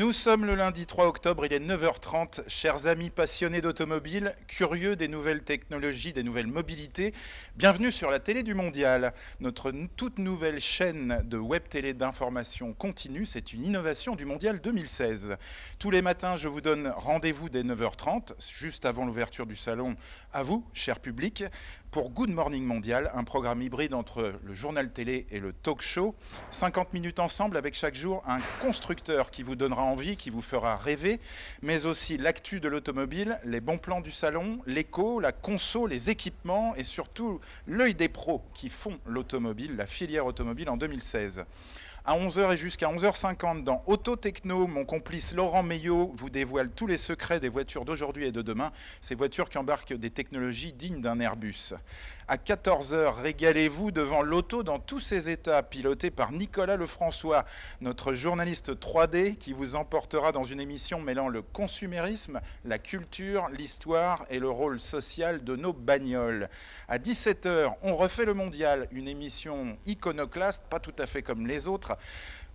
Nous sommes le lundi 3 octobre, il est 9h30. Chers amis passionnés d'automobile, curieux des nouvelles technologies, des nouvelles mobilités, bienvenue sur la télé du Mondial. Notre toute nouvelle chaîne de web télé d'information continue, c'est une innovation du Mondial 2016. Tous les matins, je vous donne rendez-vous dès 9h30, juste avant l'ouverture du salon, à vous, cher public, pour Good Morning Mondial, un programme hybride entre le journal télé et le talk show. 50 minutes ensemble avec chaque jour un constructeur qui vous donnera envie, qui vous fera rêver, mais aussi l'actu de l'automobile, les bons plans du salon, l'éco, la conso, les équipements et surtout l'œil des pros qui font l'automobile, la filière automobile en 2016. À 11h et jusqu'à 11h50 dans Auto Techno, mon complice Laurent Meillot vous dévoile tous les secrets des voitures d'aujourd'hui et de demain, ces voitures qui embarquent des technologies dignes d'un Airbus. À 14h, régalez-vous devant l'auto dans tous ses états, piloté par Nicolas Lefrançois, notre journaliste 3D qui vous emportera dans une émission mêlant le consumérisme, la culture, l'histoire et le rôle social de nos bagnoles. À 17h, on refait le mondial, une émission iconoclaste, pas tout à fait comme les autres,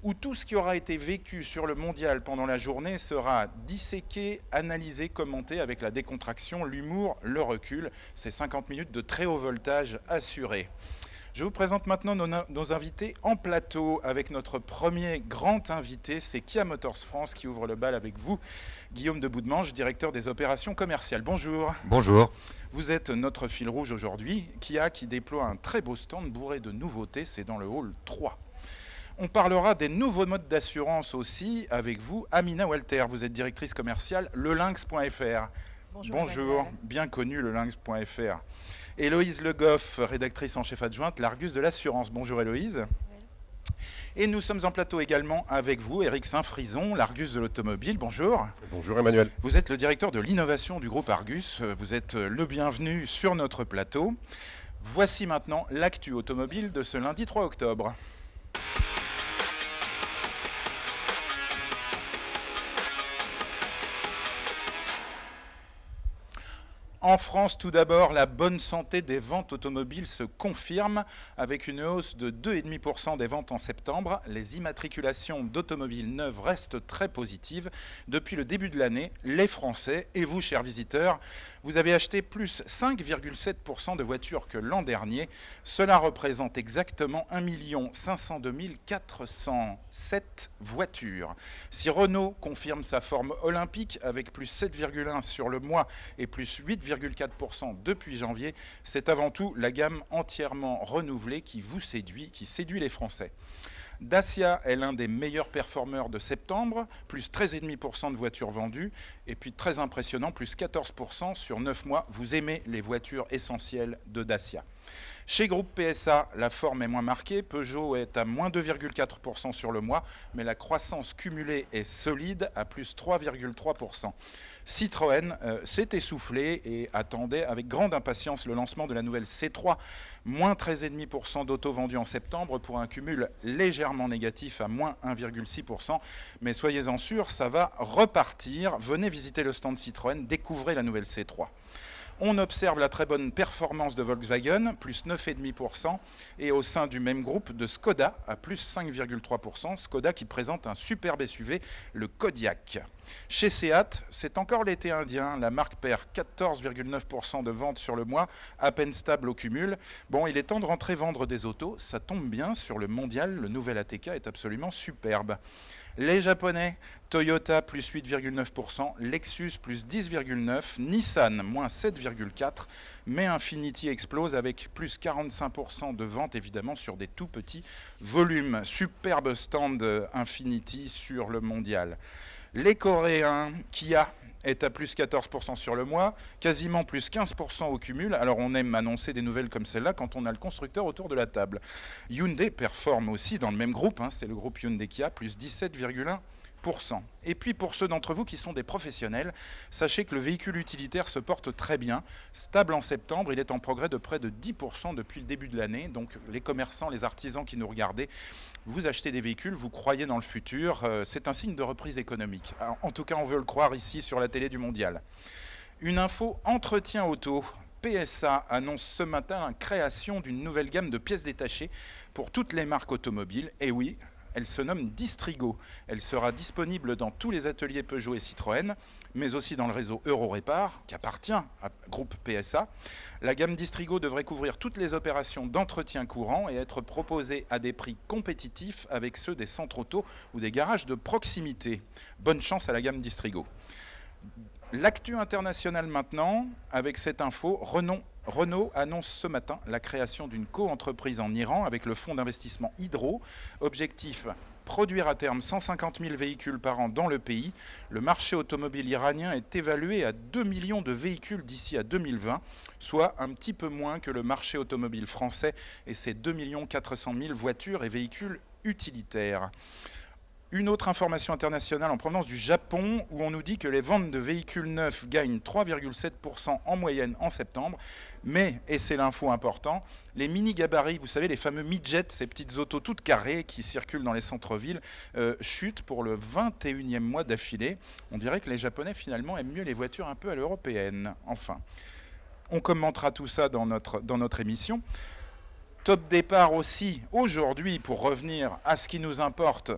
où tout ce qui aura été vécu sur le mondial pendant la journée sera disséqué, analysé, commenté avec la décontraction, l'humour, le recul. C'est 50 minutes de très haut voltage assuré. Je vous présente maintenant nos invités en plateau avec notre premier grand invité, c'est Kia Motors France qui ouvre le bal avec vous. Guillaume de Boudemange, directeur des opérations commerciales. Bonjour. Bonjour. Vous êtes notre fil rouge aujourd'hui. Kia qui déploie un très beau stand bourré de nouveautés, c'est dans le hall 3. On parlera des nouveaux modes d'assurance aussi avec vous. Amina Walter, vous êtes directrice commerciale lelynx.fr. Bonjour, bien connu lelynx.fr. Héloïse Le Goff, rédactrice en chef adjointe, l'Argus de l'assurance. Bonjour Héloïse. Et nous sommes en plateau également avec vous, Éric Saint-Frison, l'Argus de l'automobile. Bonjour. Bonjour Emmanuel. Vous êtes le directeur de l'innovation du groupe Argus. Vous êtes le bienvenu sur notre plateau. Voici maintenant l'actu automobile de ce lundi 3 octobre. En France, tout d'abord, la bonne santé des ventes automobiles se confirme avec une hausse de 2,5% des ventes en septembre. Les immatriculations d'automobiles neuves restent très positives. Depuis le début de l'année, les Français et vous, chers visiteurs, vous avez acheté plus 5,7% de voitures que l'an dernier. Cela représente exactement 1 502 407 voitures. Si Renault confirme sa forme olympique avec plus 7,1 sur le mois et plus 8,4% depuis janvier, c'est avant tout la gamme entièrement renouvelée qui vous séduit, qui séduit les Français. Dacia est l'un des meilleurs performeurs de septembre, plus 13,5% de voitures vendues, et puis très impressionnant, plus 14% sur 9 mois. Vous aimez les voitures essentielles de Dacia. Chez Groupe PSA, la forme est moins marquée. Peugeot est à moins 2,4% sur le mois, mais la croissance cumulée est solide à plus 3,3%. Citroën s'est essoufflé et attendait avec grande impatience le lancement de la nouvelle C3, moins 13,5% d'autos vendus en septembre pour un cumul légèrement négatif à moins 1,6%. Mais soyez-en sûrs, ça va repartir. Venez visiter le stand Citroën, découvrez la nouvelle C3. On observe la très bonne performance de Volkswagen, plus 9,5%, et au sein du même groupe de Skoda, à plus 5,3%. Skoda qui présente un superbe SUV, le Kodiaq. Chez Seat, c'est encore l'été indien. La marque perd 14,9% de ventes sur le mois, à peine stable au cumul. Bon, il est temps de rentrer vendre des autos. Ça tombe bien, sur le mondial, le nouvel ATK est absolument superbe. Les Japonais, Toyota plus 8,9%, Lexus plus 10,9%, Nissan moins 7,4%, mais Infiniti explose avec plus 45% de ventes évidemment sur des tout petits volumes. Superbe stand Infiniti sur le mondial. Les Coréens, Kia est à plus 14% sur le mois, quasiment plus 15% au cumul. Alors on aime annoncer des nouvelles comme celle-là quand on a le constructeur autour de la table. Hyundai performe aussi dans le même groupe, c'est le groupe Hyundai Kia, plus 17,1%. Et puis pour ceux d'entre vous qui sont des professionnels, sachez que le véhicule utilitaire se porte très bien. Stable en septembre, il est en progrès de près de 10% depuis le début de l'année. Donc les commerçants, les artisans qui nous regardez, vous achetez des véhicules, vous croyez dans le futur, c'est un signe de reprise économique. Alors, en tout cas, on veut le croire ici sur la télé du Mondial. Une info entretien auto. PSA annonce ce matin la création d'une nouvelle gamme de pièces détachées pour toutes les marques automobiles. Et oui, Elle se nomme Distrigo. Elle sera disponible dans tous les ateliers Peugeot et Citroën, mais aussi dans le réseau Eurorépar, qui appartient à groupe PSA. La gamme Distrigo devrait couvrir toutes les opérations d'entretien courant et être proposée à des prix compétitifs avec ceux des centres auto ou des garages de proximité. Bonne chance à la gamme Distrigo. L'actu internationale maintenant, avec cette info, Renault annonce ce matin la création d'une co-entreprise en Iran avec le fonds d'investissement Hydro. Objectif, produire à terme 150 000 véhicules par an dans le pays. Le marché automobile iranien est évalué à 2 millions de véhicules d'ici à 2020, soit un petit peu moins que le marché automobile français et ses 2 400 000 voitures et véhicules utilitaires. Une autre information internationale en provenance du Japon où on nous dit que les ventes de véhicules neufs gagnent 3,7% en moyenne en septembre. Mais, et c'est l'info important, les mini-gabarits, vous savez, les fameux midgets, ces petites autos toutes carrées qui circulent dans les centres-villes, chutent pour le 21e mois d'affilée. On dirait que les Japonais finalement aiment mieux les voitures un peu à l'européenne. Enfin, on commentera tout ça dans notre émission. Top départ aussi aujourd'hui pour revenir à ce qui nous importe.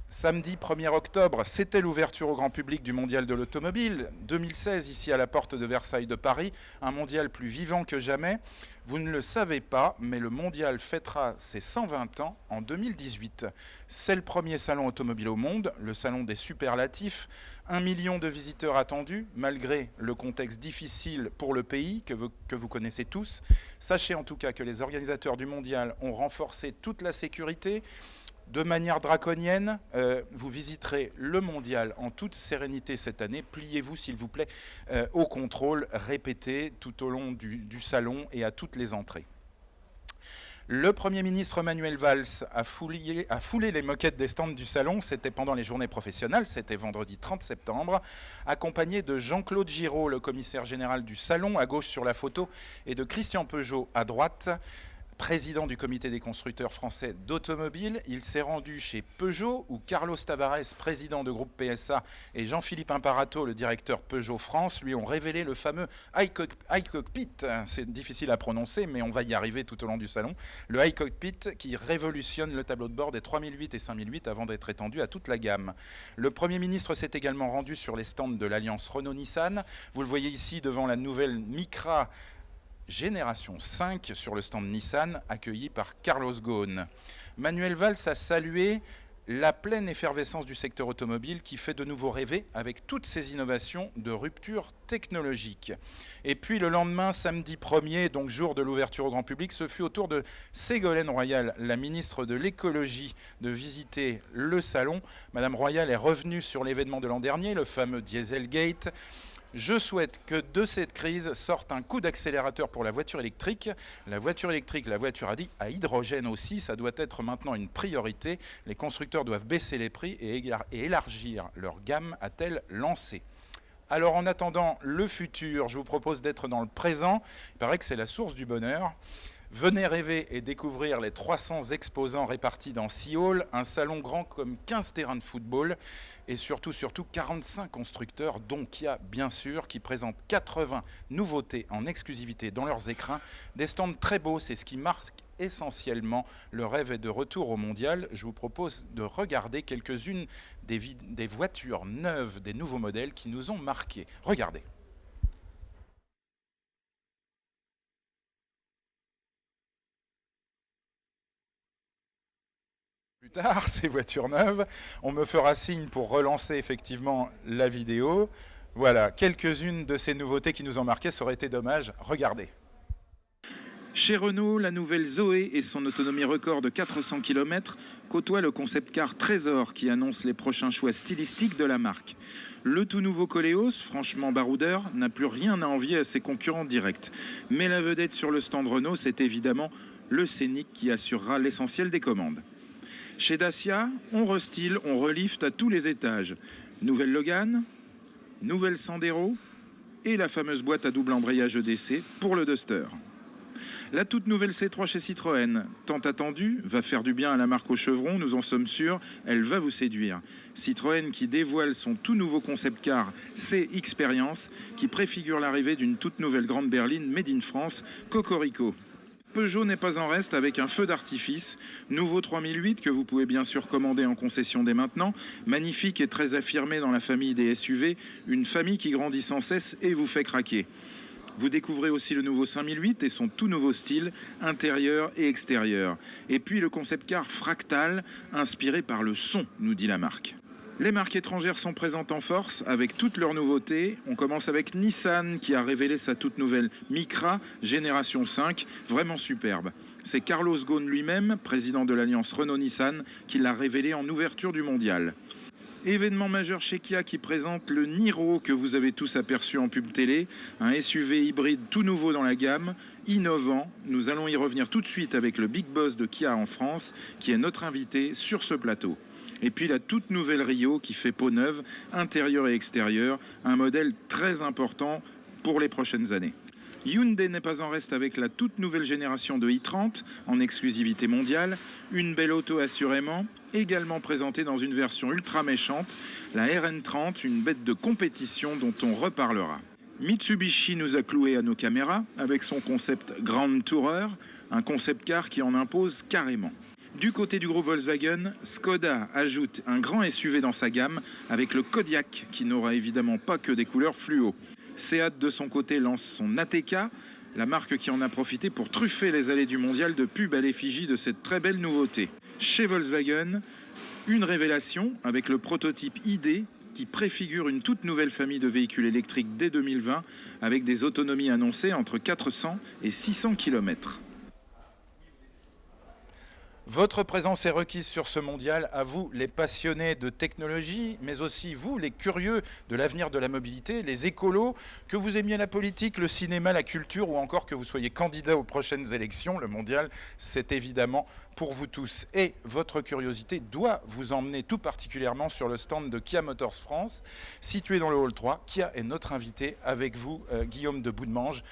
Samedi 1er octobre, c'était l'ouverture au grand public du Mondial de l'automobile. 2016, ici à la porte de Versailles de Paris, un mondial plus vivant que jamais. Vous ne le savez pas, mais le mondial fêtera ses 120 ans en 2018. C'est le premier salon automobile au monde, le salon des superlatifs. 1 million de visiteurs attendus, malgré le contexte difficile pour le pays que vous connaissez tous. Sachez en tout cas que les organisateurs du mondial ont renforcé toute la sécurité. De manière draconienne, vous visiterez le mondial en toute sérénité cette année. Pliez-vous, s'il vous plaît, au contrôle répété tout au long du salon et à toutes les entrées. Le Premier ministre Manuel Valls a foulé les moquettes des stands du salon. C'était pendant les journées professionnelles, c'était vendredi 30 septembre, accompagné de Jean-Claude Giraud, le commissaire général du salon, à gauche sur la photo, et de Christian Peugeot à droite. Président du comité des constructeurs français d'automobiles, il s'est rendu chez Peugeot où Carlos Tavares, président de groupe PSA, et Jean-Philippe Imparato, le directeur Peugeot France, lui ont révélé le fameux iCockpit. C'est difficile à prononcer, mais on va y arriver tout au long du salon. Le iCockpit qui révolutionne le tableau de bord des 3008 et 5008 avant d'être étendu à toute la gamme. Le Premier ministre s'est également rendu sur les stands de l'alliance Renault-Nissan. Vous le voyez ici devant la nouvelle Micra Génération 5 sur le stand Nissan, accueilli par Carlos Ghosn. Manuel Valls a salué la pleine effervescence du secteur automobile qui fait de nouveau rêver avec toutes ces innovations de rupture technologique. Et puis le lendemain, samedi 1er, donc jour de l'ouverture au grand public, ce fut au tour de Ségolène Royal, la ministre de l'écologie, de visiter le salon. Madame Royal est revenue sur l'événement de l'an dernier, le fameux Dieselgate. Je souhaite que de cette crise sorte un coup d'accélérateur pour la voiture électrique. La voiture électrique, la voiture à hydrogène aussi, ça doit être maintenant une priorité. Les constructeurs doivent baisser les prix et élargir leur gamme, a-t-elle lancé. Alors en attendant le futur, je vous propose d'être dans le présent. Il paraît que c'est la source du bonheur. Venez rêver et découvrir les 300 exposants répartis dans 6 halls, un salon grand comme 15 terrains de football et surtout 45 constructeurs, dont Kia bien sûr, qui présentent 80 nouveautés en exclusivité dans leurs écrins. Des stands très beaux, c'est ce qui marque essentiellement le rêve est de retour au mondial. Je vous propose de regarder quelques-unes des voitures neuves, des nouveaux modèles qui nous ont marqués. Regardez. Plus tard, ces voitures neuves, on me fera signe pour relancer effectivement la vidéo. Voilà, quelques-unes de ces nouveautés qui nous ont marqué, ça aurait été dommage. Regardez. Chez Renault, la nouvelle Zoé et son autonomie record de 400 km côtoient le concept car Trésor qui annonce les prochains choix stylistiques de la marque. Le tout nouveau Koleos, franchement baroudeur, n'a plus rien à envier à ses concurrents directs. Mais la vedette sur le stand Renault, c'est évidemment le Scénic qui assurera l'essentiel des commandes. Chez Dacia, on restyle, on relift à tous les étages. Nouvelle Logan, nouvelle Sandero et la fameuse boîte à double embrayage EDC pour le Duster. La toute nouvelle C3 chez Citroën, tant attendue, va faire du bien à la marque au chevron, nous en sommes sûrs, elle va vous séduire. Citroën qui dévoile son tout nouveau concept car C-Experience, qui préfigure l'arrivée d'une toute nouvelle grande berline made in France, Cocorico. Peugeot n'est pas en reste avec un feu d'artifice. Nouveau 3008 que vous pouvez bien sûr commander en concession dès maintenant. Magnifique et très affirmé dans la famille des SUV. Une famille qui grandit sans cesse et vous fait craquer. Vous découvrez aussi le nouveau 5008 et son tout nouveau style, intérieur et extérieur. Et puis le concept car Fractal, inspiré par le son, nous dit la marque. Les marques étrangères sont présentes en force avec toutes leurs nouveautés. On commence avec Nissan qui a révélé sa toute nouvelle Micra génération 5, vraiment superbe. C'est Carlos Ghosn lui-même, président de l'alliance Renault-Nissan, qui l'a révélé en ouverture du mondial. Événement majeur chez Kia qui présente le Niro que vous avez tous aperçu en pub télé, un SUV hybride tout nouveau dans la gamme, innovant. Nous allons y revenir tout de suite avec le Big Boss de Kia en France qui est notre invité sur ce plateau. Et puis la toute nouvelle Rio qui fait peau neuve, intérieur et extérieur, un modèle très important pour les prochaines années. Hyundai n'est pas en reste avec la toute nouvelle génération de i30 en exclusivité mondiale. Une belle auto assurément, également présentée dans une version ultra méchante, la RN30, une bête de compétition dont on reparlera. Mitsubishi nous a cloué à nos caméras avec son concept Grand Tourer, un concept car qui en impose carrément. Du côté du groupe Volkswagen, Skoda ajoute un grand SUV dans sa gamme avec le Kodiaq qui n'aura évidemment pas que des couleurs fluo. Seat de son côté lance son ATK, la marque qui en a profité pour truffer les allées du mondial de pub à l'effigie de cette très belle nouveauté. Chez Volkswagen, une révélation avec le prototype ID qui préfigure une toute nouvelle famille de véhicules électriques dès 2020 avec des autonomies annoncées entre 400 et 600 km. Votre présence est requise sur ce mondial, à vous les passionnés de technologie, mais aussi vous les curieux de l'avenir de la mobilité, les écolos, que vous aimiez la politique, le cinéma, la culture ou encore que vous soyez candidat aux prochaines élections. Le mondial, c'est évidemment pour vous tous. Et votre curiosité doit vous emmener tout particulièrement sur le stand de Kia Motors France, situé dans le hall 3. Kia est notre invité avec vous, Guillaume de Boudemange,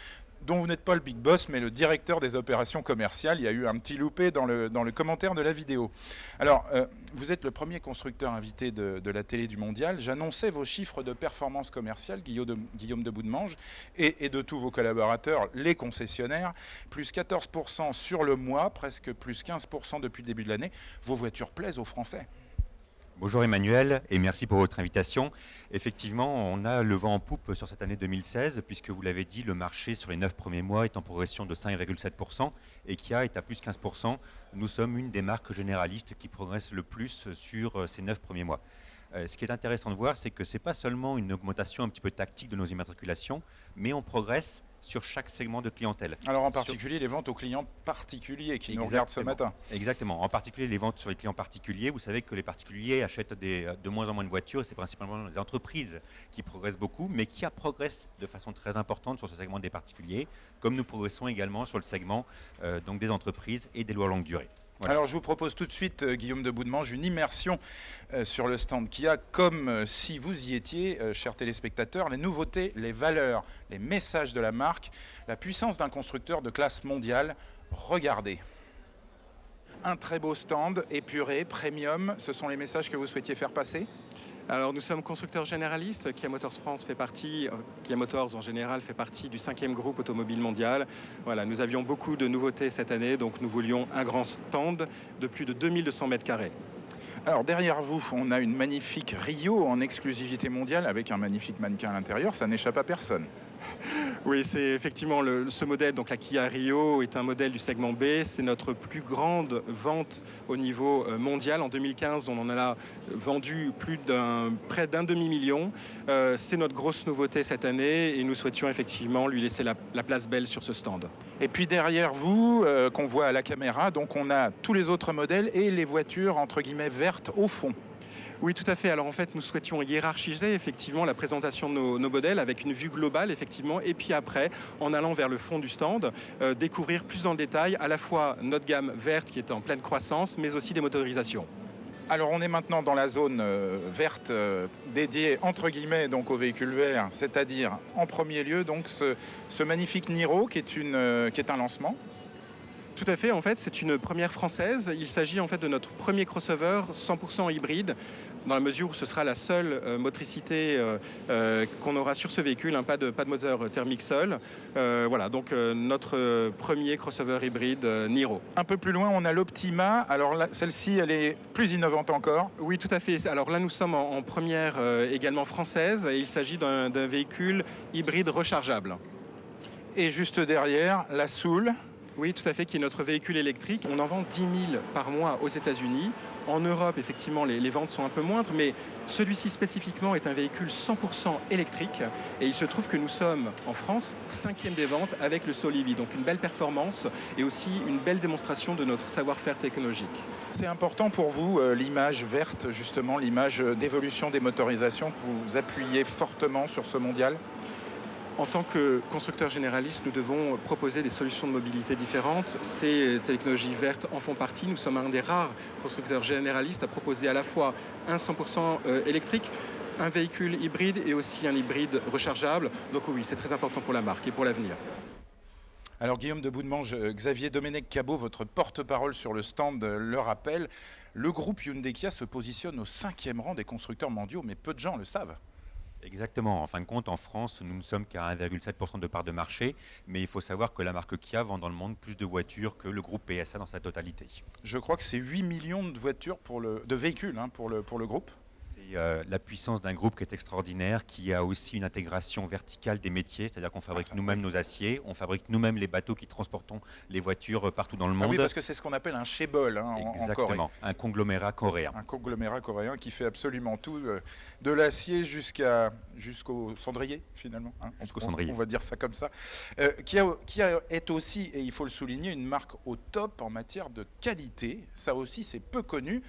dont vous n'êtes pas le big boss, mais le directeur des opérations commerciales. Il y a eu un petit loupé dans le commentaire de la vidéo. Alors, vous êtes le premier constructeur invité de la télé du mondial. J'annonçais vos chiffres de performance commerciale, Guillaume de Boudemange, et de tous vos collaborateurs, les concessionnaires, plus 14% sur le mois, presque plus 15% depuis le début de l'année. Vos voitures plaisent aux Français. Bonjour Emmanuel et merci pour votre invitation. Effectivement, on a le vent en poupe sur cette année 2016 puisque vous l'avez dit, le marché sur les 9 premiers mois est en progression de 5,7% et Kia est à plus 15%. Nous sommes une des marques généralistes qui progresse le plus sur ces 9 premiers mois. Ce qui est intéressant de voir, c'est que ce n'est pas seulement une augmentation un petit peu tactique de nos immatriculations, mais on progresse sur chaque segment de clientèle. Alors en particulier les ventes aux clients particuliers qui nous regardent ce matin. Exactement, en particulier les ventes sur les clients particuliers. Vous savez que les particuliers achètent de moins en moins de voitures, c'est principalement les entreprises qui progressent beaucoup, mais qui progressent de façon très importante sur ce segment des particuliers, comme nous progressons également sur le segment donc des entreprises et des lois longue durée. Voilà. Alors je vous propose tout de suite, Guillaume de Boudemange, une immersion sur le stand Kia, comme si vous y étiez, chers téléspectateurs. Les nouveautés, les valeurs, les messages de la marque, la puissance d'un constructeur de classe mondiale. Regardez. Un très beau stand, épuré, premium, ce sont les messages que vous souhaitiez faire passer ? Alors nous sommes constructeurs généralistes, Kia Motors France fait partie, Kia Motors en général fait partie du 5e groupe automobile mondial. Voilà, nous avions beaucoup de nouveautés cette année, donc nous voulions un grand stand de plus de 2200 mètres carrés. Alors derrière vous, on a une magnifique Rio en exclusivité mondiale avec un magnifique mannequin à l'intérieur, ça n'échappe à personne. Oui, c'est effectivement ce modèle, donc la Kia Rio est un modèle du segment B. C'est notre plus grande vente au niveau mondial. En 2015, on en a vendu près d'un demi-million. C'est notre grosse nouveauté cette année et nous souhaitions effectivement lui laisser la place belle sur ce stand. Et puis derrière vous, qu'on voit à la caméra, donc on a tous les autres modèles et les voitures entre guillemets vertes au fond. Oui, tout à fait. Alors en fait, nous souhaitions hiérarchiser effectivement la présentation de nos modèles avec une vue globale effectivement, et puis après, en allant vers le fond du stand, découvrir plus dans le détail à la fois notre gamme verte qui est en pleine croissance, mais aussi des motorisations. Alors on est maintenant dans la zone verte dédiée entre guillemets donc aux véhicules verts, c'est-à-dire en premier lieu donc ce magnifique Niro qui est un lancement. Tout à fait, en fait, c'est une première française. Il s'agit en fait de notre premier crossover 100% hybride, dans la mesure où ce sera la seule motricité qu'on aura sur ce véhicule, hein, pas de moteur thermique seul. Voilà, donc notre premier crossover hybride Niro. Un peu plus loin, on a l'Optima. Alors celle-ci, elle est plus innovante encore. Oui, tout à fait. Alors là, nous sommes en première également française, et il s'agit d'un véhicule hybride rechargeable. Et juste derrière, la Soul. Oui, tout à fait, qui est notre véhicule électrique. On en vend 10 000 par mois aux États-Unis. En Europe, effectivement, les ventes sont un peu moindres, mais celui-ci spécifiquement est un véhicule 100% électrique. Et il se trouve que nous sommes, en France, 5e des ventes avec le Soul EV. Donc une belle performance et aussi une belle démonstration de notre savoir-faire technologique. C'est important pour vous, l'image verte, justement, l'image d'évolution des motorisations, que vous appuyez fortement sur ce mondial ? En tant que constructeur généraliste, nous devons proposer des solutions de mobilité différentes. Ces technologies vertes en font partie. Nous sommes un des rares constructeurs généralistes à proposer à la fois un 100% électrique, un véhicule hybride et aussi un hybride rechargeable. Donc oui, c'est très important pour la marque et pour l'avenir. Alors Guillaume de Boudemange, Xavier Domenech-Cabot, votre porte-parole sur le stand, le rappelle, le groupe Hyundai Kia se positionne au 5e rang des constructeurs mondiaux, mais peu de gens le savent. Exactement. En fin de compte, en France, nous ne sommes qu'à 1,7% de part de marché, mais il faut savoir que la marque Kia vend dans le monde plus de voitures que le groupe PSA dans sa totalité. Je crois que c'est 8 millions de voitures de véhicules pour le groupe. C'est la puissance d'un groupe qui est extraordinaire, qui a aussi une intégration verticale des métiers, c'est-à-dire qu'on fabrique nous-mêmes nos aciers, on fabrique nous-mêmes les bateaux qui transportons les voitures partout dans le monde. Ah oui, parce que c'est ce qu'on appelle un chaebol Exactement, un conglomérat coréen. Un conglomérat coréen qui fait absolument tout, de l'acier jusqu'au cendrier, finalement. Jusqu'au cendrier. On va dire ça comme ça. Qui est aussi, et il faut le souligner, une marque au top en matière de qualité. Ça aussi, c'est peu connu.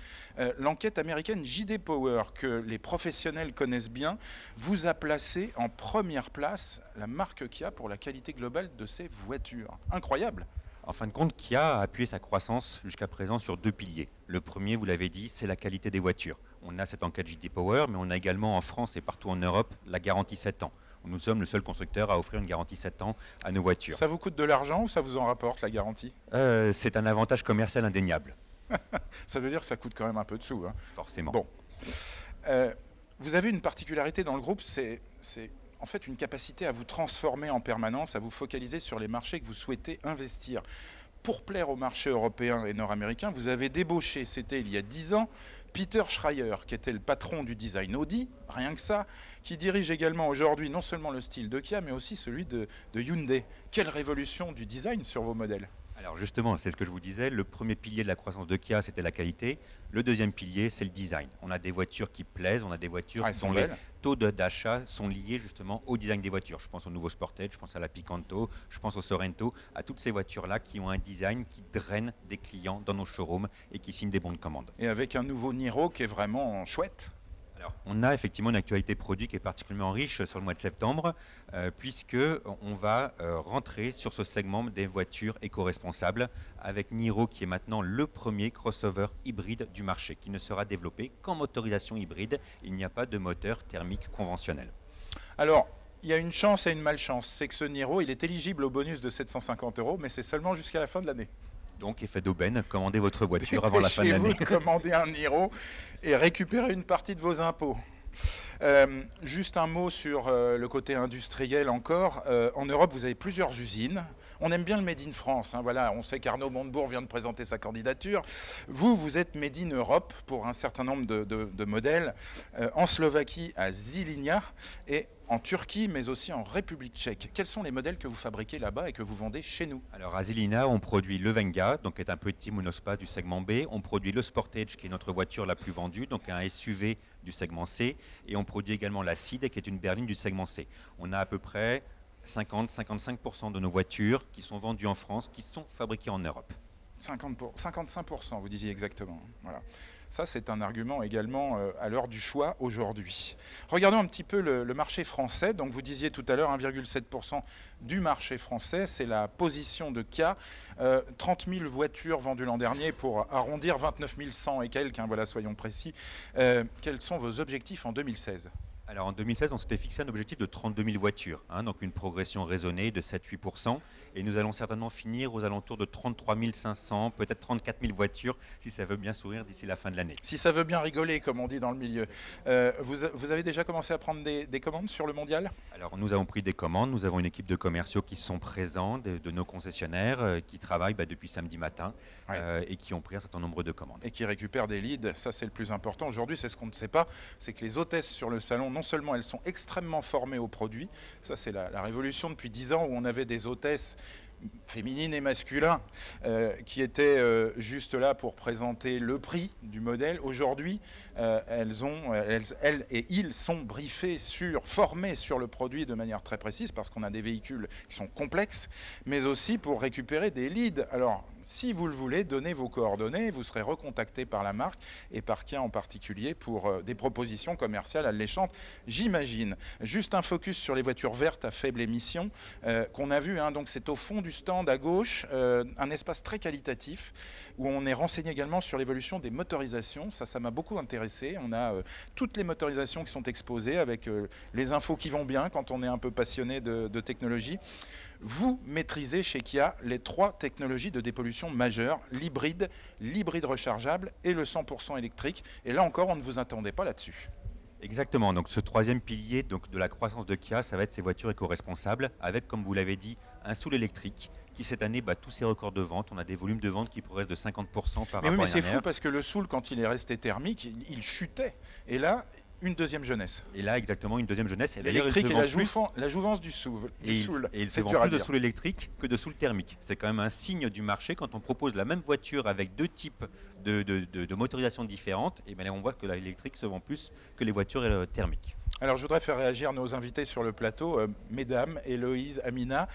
L'enquête américaine J.D. Power, que les professionnels connaissent bien, vous a placé en première place la marque Kia pour la qualité globale de ses voitures. Incroyable. En fin de compte, Kia a appuyé sa croissance jusqu'à présent sur 2 piliers. Le premier, vous l'avez dit, c'est la qualité des voitures. On a cette enquête J.D. Power, mais on a également en France et partout en Europe la garantie 7 ans. Nous sommes le seul constructeur à offrir une garantie 7 ans à nos voitures. Ça vous coûte de l'argent ou ça vous en rapporte, la garantie ? C'est un avantage commercial indéniable. Ça veut dire que ça coûte quand même un peu de sous. Hein. Forcément. Bon. Vous avez une particularité dans le groupe, c'est en fait une capacité à vous transformer en permanence, à vous focaliser sur les marchés que vous souhaitez investir. Pour plaire au marché européen et nord-américain, vous avez débauché, c'était il y a 10 ans, Peter Schreier, qui était le patron du design Audi, rien que ça, qui dirige également aujourd'hui non seulement le style de Kia, mais aussi celui de Hyundai. Quelle révolution du design sur vos modèles ? Alors justement, c'est ce que je vous disais, le premier pilier de la croissance de Kia, c'était la qualité. Le deuxième pilier, c'est le design. On a des voitures qui plaisent, on a des voitures dont les taux d'achat sont liés justement au design des voitures. Je pense au nouveau Sportage, je pense à la Picanto, je pense au Sorento, à toutes ces voitures-là qui ont un design qui draine des clients dans nos showrooms et qui signent des bons de commande. Et avec un nouveau Niro qui est vraiment chouette. Alors, on a effectivement une actualité produit qui est particulièrement riche sur le mois de septembre, puisqu'on va rentrer sur ce segment des voitures éco-responsables avec Niro qui est maintenant le premier crossover hybride du marché, qui ne sera développé qu'en motorisation hybride. Il n'y a pas de moteur thermique conventionnel. Alors, il y a une chance et une malchance. C'est que ce Niro, il est éligible au bonus de 750 €, mais c'est seulement jusqu'à la fin de l'année. Donc, effet d'aubaine, commandez votre voiture avant la fin de l'année. Dépêchez-vous de commander un Niro et récupérer une partie de vos impôts. Juste un mot sur le côté industriel encore. En Europe, vous avez plusieurs usines. On aime bien le Made in France. Voilà, on sait qu'Arnaud Montebourg vient de présenter sa candidature. Vous êtes Made in Europe pour un certain nombre de modèles. En Slovaquie, à Žilinka, et en Turquie, mais aussi en République tchèque. Quels sont les modèles que vous fabriquez là-bas et que vous vendez chez nous ? Alors à Žilinka, on produit le Venga, donc qui est un petit monospace du segment B. On produit le Sportage, qui est notre voiture la plus vendue, donc un SUV du segment C. Et on produit également la Ceed, qui est une berline du segment C. On a à peu près 50-55% de nos voitures qui sont vendues en France, qui sont fabriquées en Europe. 55%, vous disiez exactement. Voilà. Ça, c'est un argument également à l'heure du choix aujourd'hui. Regardons un petit peu le marché français. Donc, vous disiez tout à l'heure 1,7% du marché français. C'est la position de Kia. 30 000 voitures vendues l'an dernier pour arrondir 29 100 et quelques. Voilà, soyons précis. Quels sont vos objectifs en 2016 ? Alors en 2016, on s'était fixé un objectif de 32 000 voitures, hein, donc une progression raisonnée de 7-8%. Et nous allons certainement finir aux alentours de 33 500, peut-être 34 000 voitures, si ça veut bien sourire d'ici la fin de l'année. Si ça veut bien rigoler, comme on dit dans le milieu. Vous avez déjà commencé à prendre des commandes sur le mondial? Alors nous avons pris des commandes, nous avons une équipe de commerciaux qui sont présents, de nos concessionnaires, qui travaillent depuis samedi matin et qui ont pris un certain nombre de commandes. Et qui récupèrent des leads, ça c'est le plus important. Aujourd'hui, c'est ce qu'on ne sait pas, c'est que les hôtesses sur le salon, non seulement elles sont extrêmement formées aux produits, ça c'est la révolution depuis 10 ans où on avait des hôtesses féminines et masculins qui étaient juste là pour présenter le prix du modèle. Aujourd'hui, elles et ils sont briefés formés sur le produit de manière très précise parce qu'on a des véhicules qui sont complexes, mais aussi pour récupérer des leads. Alors, si vous le voulez, donnez vos coordonnées, vous serez recontacté par la marque et par Kia en particulier pour des propositions commerciales alléchantes, j'imagine. Juste un focus sur les voitures vertes à faible émission qu'on a vu, hein, donc c'est au fond du stand à gauche, un espace très qualitatif où on est renseigné également sur l'évolution des motorisations. Ça m'a beaucoup intéressé. On a toutes les motorisations qui sont exposées avec les infos qui vont bien quand on est un peu passionné de technologie. Vous maîtrisez chez Kia les 3 technologies de dépollution majeures, l'hybride rechargeable et le 100% électrique. Et là encore, on ne vous attendait pas là-dessus. Exactement, donc ce troisième pilier de la croissance de Kia, ça va être ces voitures éco-responsables avec, comme vous l'avez dit, un soul électrique qui cette année bat tous ses records de vente. On a des volumes de vente qui progressent de 50% par rapport à l'année dernière. Mais c'est fou parce que le soul, quand il est resté thermique, il chutait. Et là, une deuxième jeunesse. Et là, exactement, une deuxième jeunesse. L'électrique et la jouvence du soul. Et il se vend plus de soul électrique que de soul thermique. C'est quand même un signe du marché quand on propose la même voiture avec 2 types de motorisation différentes. Et bien là, on voit que l'électrique se vend plus que les voitures thermiques. Alors, je voudrais faire réagir nos invités sur le plateau. Mesdames, Héloïse, Amina,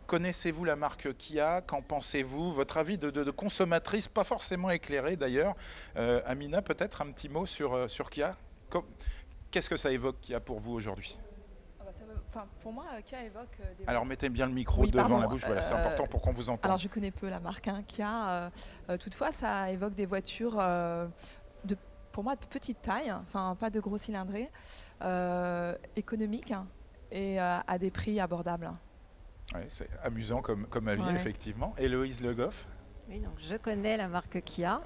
connaissez-vous la marque Kia? Qu'en pensez-vous? Votre avis de consommatrice, pas forcément éclairé d'ailleurs. Amina, peut-être un petit mot sur Kia? Qu'est-ce que ça évoque Kia pour vous aujourd'hui? Pour moi, Kia évoque des... Alors mettez bien le micro devant la bouche, voilà, c'est important pour qu'on vous entende. Alors je connais peu la marque Kia, toutefois ça évoque des voitures pour moi de petite taille, enfin pas de gros cylindrés, économiques et à des prix abordables. Ouais, c'est amusant comme avis, effectivement. Héloïse Le Goff? Oui, donc je connais la marque Kia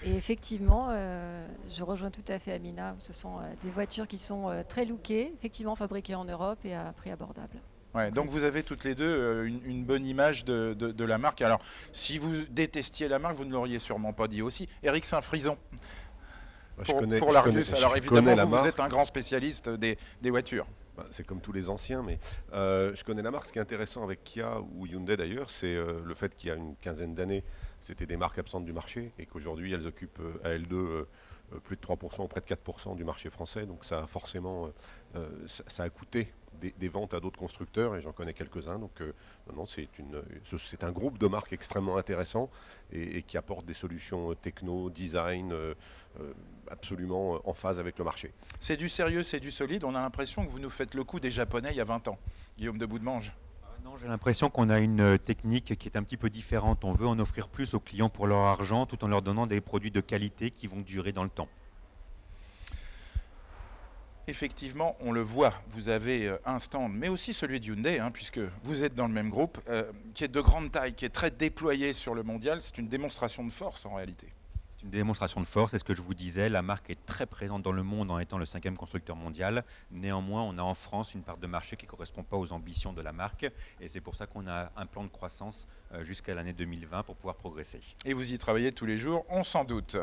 et effectivement, je rejoins tout à fait Amina. Ce sont des voitures qui sont très lookées, effectivement fabriquées en Europe et à prix abordable. Ouais, donc vous avez toutes les deux une bonne image de la marque. Alors, si vous détestiez la marque, vous ne l'auriez sûrement pas dit aussi. Éric Saint-Frison, pour l'Argus, alors évidemment, vous êtes un grand spécialiste des voitures. C'est comme tous les anciens, mais je connais la marque. Ce qui est intéressant avec Kia ou Hyundai d'ailleurs, c'est le fait qu'il y a une quinzaine d'années, c'était des marques absentes du marché et qu'aujourd'hui, elles occupent à elles deux plus de 3%, près de 4% du marché français. Donc ça a forcément ça a coûté des ventes à d'autres constructeurs et j'en connais quelques-uns. Donc non, c'est un groupe de marques extrêmement intéressant et qui apporte des solutions techno, design, absolument en phase avec le marché. C'est du sérieux, c'est du solide. On a l'impression que vous nous faites le coup des Japonais il y a 20 ans. Guillaume de Boudemange. Non, j'ai l'impression qu'on a une technique qui est un petit peu différente. On veut en offrir plus aux clients pour leur argent tout en leur donnant des produits de qualité qui vont durer dans le temps. Effectivement, on le voit, vous avez un stand, mais aussi celui de Hyundai, puisque vous êtes dans le même groupe, qui est de grande taille, qui est très déployé sur le mondial. C'est une démonstration de force en réalité. C'est une démonstration de force, c'est ce que je vous disais. La marque est très présente dans le monde en étant le 5e constructeur mondial. Néanmoins, on a en France une part de marché qui ne correspond pas aux ambitions de la marque. Et c'est pour ça qu'on a un plan de croissance jusqu'à l'année 2020 pour pouvoir progresser. Et vous y travaillez tous les jours, on s'en doute.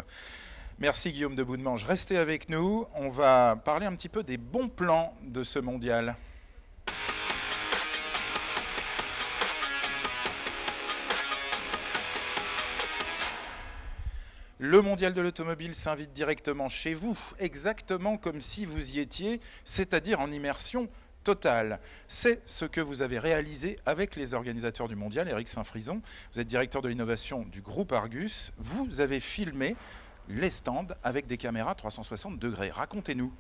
Merci Guillaume de Boudemange. Restez avec nous. On va parler un petit peu des bons plans de ce mondial. Le mondial de l'automobile s'invite directement chez vous, exactement comme si vous y étiez, c'est-à-dire en immersion totale. C'est ce que vous avez réalisé avec les organisateurs du mondial. Éric Saint-Frison, vous êtes directeur de l'innovation du groupe Argus. Vous avez filmé les stands avec des caméras 360 degrés. Racontez-nous.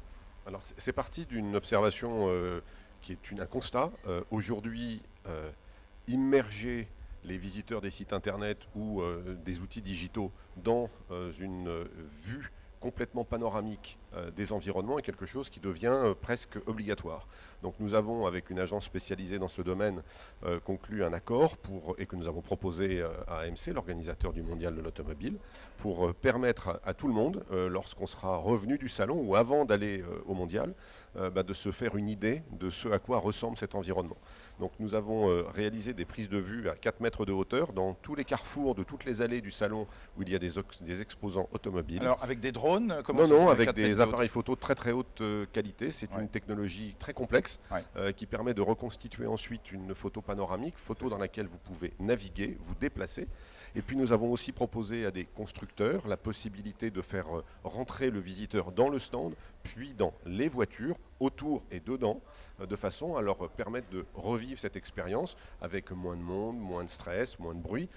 Alors c'est parti d'une observation qui est un constat. Aujourd'hui, immerger les visiteurs des sites internet ou des outils digitaux dans une vue complètement panoramique des environnements est quelque chose qui devient presque obligatoire. Donc nous avons, avec une agence spécialisée dans ce domaine, conclu un accord et que nous avons proposé à AMC, l'organisateur du Mondial de l'automobile, pour permettre à tout le monde, lorsqu'on sera revenu du salon ou avant d'aller au Mondial, de se faire une idée de ce à quoi ressemble cet environnement. Donc nous avons réalisé des prises de vue à 4 mètres de hauteur dans tous les carrefours de toutes les allées du salon où il y a des exposants automobiles. Alors avec des drones, Non, avec des appareils photo très très haute qualité. C'est une technologie très complexe qui permet de reconstituer ensuite une photo panoramique, dans laquelle vous pouvez naviguer, vous déplacer. Et puis nous avons aussi proposé à des constructeurs la possibilité de faire rentrer le visiteur dans le stand, puis dans les voitures, autour et dedans, de façon à leur permettre de revivre cette expérience avec moins de monde, moins de stress, moins de bruit,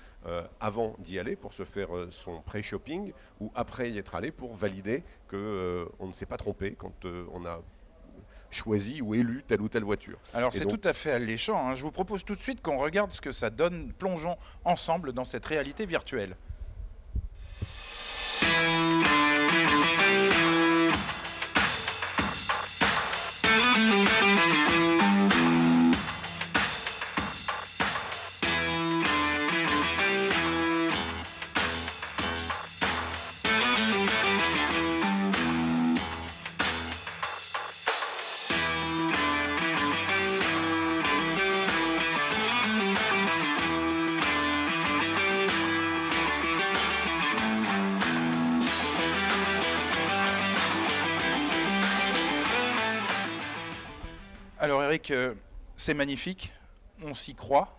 avant d'y aller pour se faire son pré-shopping ou après y être allé pour valider qu'on ne s'est pas trompé quand on a choisi ou élu telle ou telle voiture. Alors c'est tout à fait alléchant, hein. Je vous propose tout de suite qu'on regarde ce que ça donne. Plongeons ensemble dans cette réalité virtuelle. Alors Eric, c'est magnifique, on s'y croit,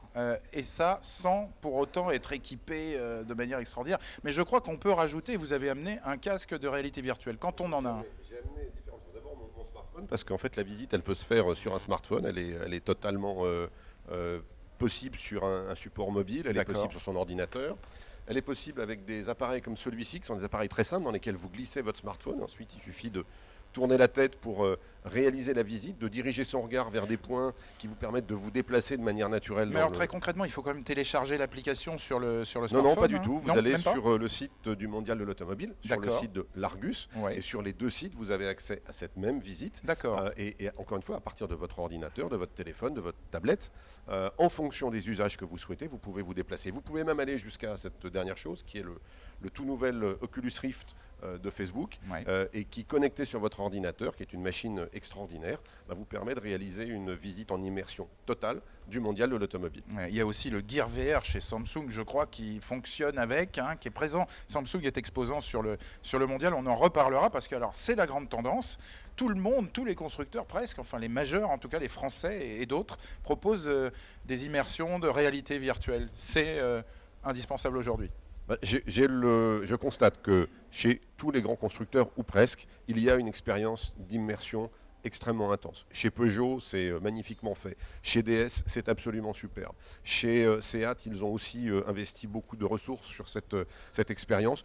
et ça sans pour autant être équipé de manière extraordinaire. Mais je crois qu'on peut rajouter, vous avez amené un casque de réalité virtuelle, quand on en a un. J'ai amené différentes choses. D'abord mon smartphone, parce qu'en fait la visite elle peut se faire sur un smartphone, elle est totalement possible sur un support mobile, elle est possible sur son ordinateur. Elle est possible avec des appareils comme celui-ci, qui sont des appareils très simples dans lesquels vous glissez votre smartphone. Ensuite, il suffit de tourner la tête pour réaliser la visite, de diriger son regard vers des points qui vous permettent de vous déplacer de manière naturelle. Mais alors très concrètement, il faut quand même télécharger l'application sur le smartphone. Non, pas du tout. Vous allez sur le site du Mondial de l'automobile, sur le site de l'Argus, ouais. Et sur les deux sites, vous avez accès à cette même visite. D'accord. Et encore une fois, à partir de votre ordinateur, de votre téléphone, de votre tablette, en fonction des usages que vous souhaitez, vous pouvez vous déplacer. Vous pouvez même aller jusqu'à cette dernière chose, qui est le tout nouvel Oculus Rift de Facebook, et qui, connecté sur votre ordinateur, qui est une machine extraordinaire, vous permet de réaliser une visite en immersion totale du Mondial de l'automobile. Il y a aussi le Gear VR chez Samsung, je crois, qui fonctionne avec, qui est présent. Samsung est exposant sur le Mondial, on en reparlera, parce que alors c'est la grande tendance. Tout le monde, tous les constructeurs presque, enfin les majeurs, en tout cas les Français et d'autres, proposent des immersions de réalité virtuelle. C'est indispensable aujourd'hui. Je constate que chez tous les grands constructeurs, ou presque, il y a une expérience d'immersion extrêmement intense. Chez Peugeot, c'est magnifiquement fait. Chez DS, c'est absolument superbe. Chez Seat, ils ont aussi investi beaucoup de ressources sur cette expérience.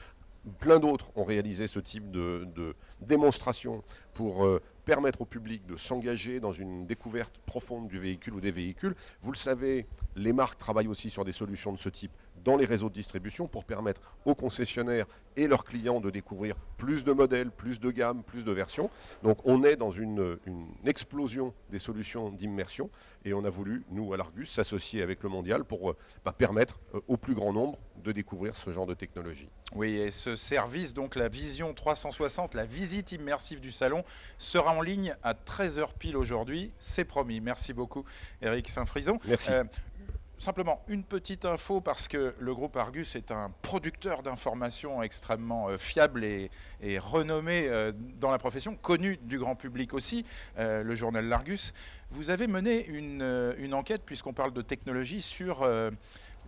Plein d'autres ont réalisé ce type de démonstration pour permettre au public de s'engager dans une découverte profonde du véhicule ou des véhicules. Vous le savez, les marques travaillent aussi sur des solutions de ce type dans les réseaux de distribution pour permettre aux concessionnaires et leurs clients de découvrir plus de modèles, plus de gammes, plus de versions. Donc on est dans une explosion des solutions d'immersion et on a voulu, nous à l'Argus, s'associer avec le Mondial pour permettre au plus grand nombre de découvrir ce genre de technologie. Oui, et ce service, donc la Vision 360, la visite immersive du salon, sera en ligne à 13h pile aujourd'hui, c'est promis. Merci beaucoup Eric Saint-Frison. Merci. Simplement une petite info, parce que le groupe Argus est un producteur d'informations extrêmement fiable et renommé dans la profession, connu du grand public aussi, le journal L'Argus. Vous avez mené une enquête, puisqu'on parle de technologie, sur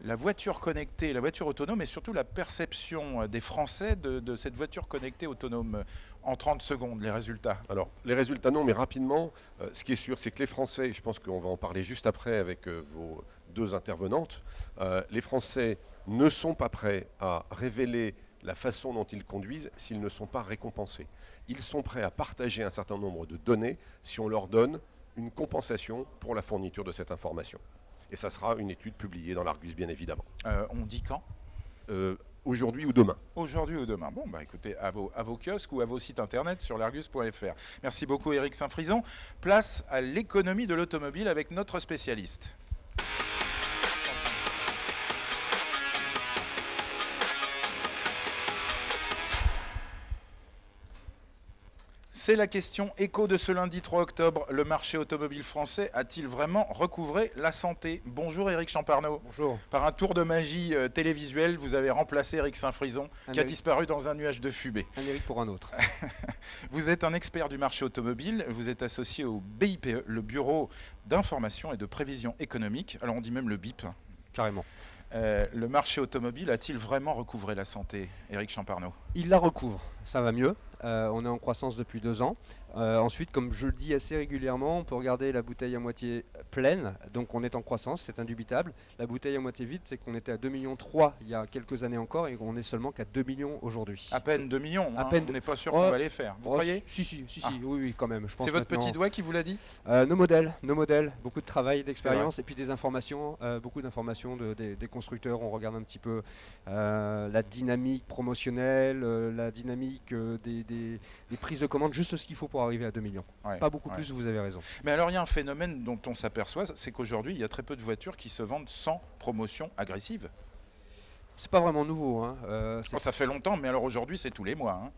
la voiture connectée, la voiture autonome, et surtout la perception des Français de cette voiture connectée autonome. En 30 secondes, les résultats. Alors, les résultats non, mais rapidement, ce qui est sûr, c'est que les Français, et je pense qu'on va en parler juste après avec vos deux intervenantes, les Français ne sont pas prêts à révéler la façon dont ils conduisent s'ils ne sont pas récompensés. Ils sont prêts à partager un certain nombre de données si on leur donne une compensation pour la fourniture de cette information. Et ça sera une étude publiée dans l'Argus, bien évidemment. On dit quand ? aujourd'hui ou demain. Aujourd'hui ou demain. Bon, bah écoutez, à vos kiosques ou à vos sites internet sur l'Argus.fr. Merci beaucoup Éric Saint-Frison. Place à l'économie de l'automobile avec notre spécialiste. C'est la question écho de ce lundi 3 octobre. Le marché automobile français a-t-il vraiment recouvré la santé? Bonjour Éric Champarneau. Bonjour. Par un tour de magie télévisuel, vous avez remplacé Éric Saint-Frison, qui a disparu dans un nuage de fumée. Un Éric pour un autre. Vous êtes un expert du marché automobile, vous êtes associé au BIPE, le Bureau d'information et de prévision économique. Alors on dit même le BIP. Carrément. Le marché automobile a-t-il vraiment recouvré la santé, Éric Champarneau? Il la recouvre, ça va mieux. On est en croissance depuis 2 ans. Ensuite, comme je le dis assez régulièrement, on peut regarder la bouteille à moitié pleine. Donc on est en croissance, c'est indubitable. La bouteille à moitié vide, c'est qu'on était à 2,3 millions il y a quelques années encore et on est seulement qu'à 2 millions aujourd'hui. À peine 2 millions, À hein, peine on n'est pas sûr qu'on va les faire. Vous croyez? Si, oui, quand même. C'est votre petit doigt qui vous l'a dit? Nos modèles, beaucoup de travail, d'expérience et puis des informations, beaucoup d'informations des constructeurs. On regarde un petit peu la dynamique promotionnelle, la dynamique des prises de commande, juste ce qu'il faut pour arriver à 2 millions. Ouais, Pas beaucoup plus, vous avez raison. Mais alors il y a un phénomène dont on s'aperçoit, c'est qu'aujourd'hui il y a très peu de voitures qui se vendent sans promotion agressive. C'est pas vraiment nouveau. Hein. Oh, ça fait longtemps, mais alors aujourd'hui c'est tous les mois. Hein.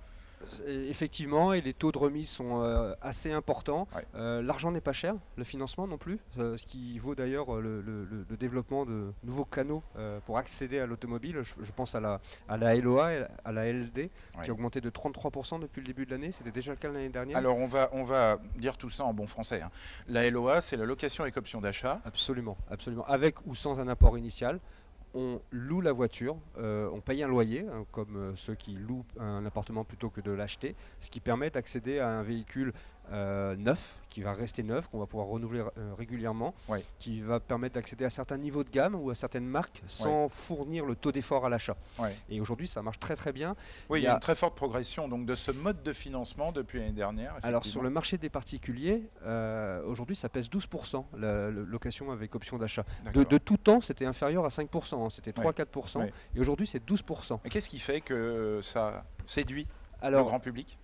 Effectivement, et les taux de remise sont assez importants. Ouais. L'argent n'est pas cher, le financement non plus, ce qui vaut d'ailleurs le développement de nouveaux canaux pour accéder à l'automobile. Je pense à la LOA et à la LD, qui a augmenté de 33% depuis le début de l'année. C'était déjà le cas l'année dernière. Alors on va dire tout ça en bon français. Hein. La LOA, c'est la location avec option d'achat. Absolument, absolument. Avec ou sans un apport initial. On loue la voiture, on paye un loyer, hein, comme ceux qui louent un appartement plutôt que de l'acheter, ce qui permet d'accéder à un véhicule neuf, qui va rester neuf, qu'on va pouvoir renouveler régulièrement, qui va permettre d'accéder à certains niveaux de gamme ou à certaines marques sans fournir le taux d'effort à l'achat. Et aujourd'hui, ça marche très très bien. Oui, il y a une très forte progression donc, de ce mode de financement depuis l'année dernière. Alors sur le marché des particuliers, aujourd'hui ça pèse 12%, la location avec option d'achat. De tout temps, c'était inférieur à 5%, hein, c'était 3-4%, et aujourd'hui c'est 12%. Et qu'est-ce qui fait que ça séduit le grand public ?